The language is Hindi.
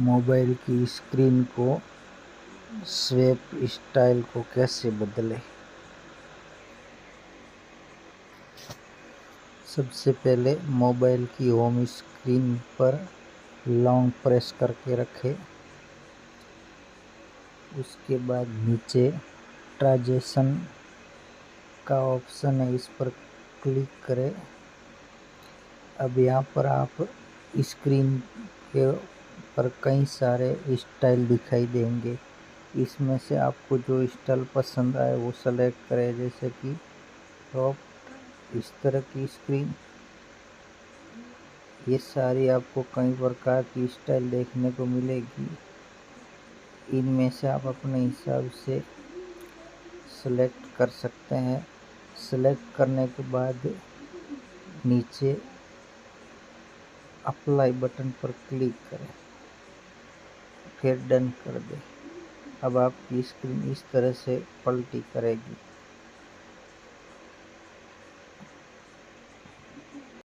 मोबाइल की स्क्रीन को स्वैप स्टाइल को कैसे बदलें। सबसे पहले मोबाइल की होम स्क्रीन पर लॉन्ग प्रेस करके रखें। उसके बाद नीचे ट्रांजिशन का ऑप्शन है, इस पर क्लिक करें। अब यहाँ पर आप स्क्रीन के पर कई सारे स्टाइल दिखाई देंगे। इसमें से आपको जो स्टाइल पसंद आए वो सेलेक्ट करें, जैसे कि टॉप इस तरह की स्क्रीन। ये सारी आपको कई प्रकार की स्टाइल देखने को मिलेगी। इनमें से आप अपने हिसाब से सेलेक्ट कर सकते हैं। सेलेक्ट करने के बाद नीचे अप्लाई बटन पर क्लिक करें, फिर डन कर दें। अब आपकी स्क्रीन इस तरह से पलटी करेगी।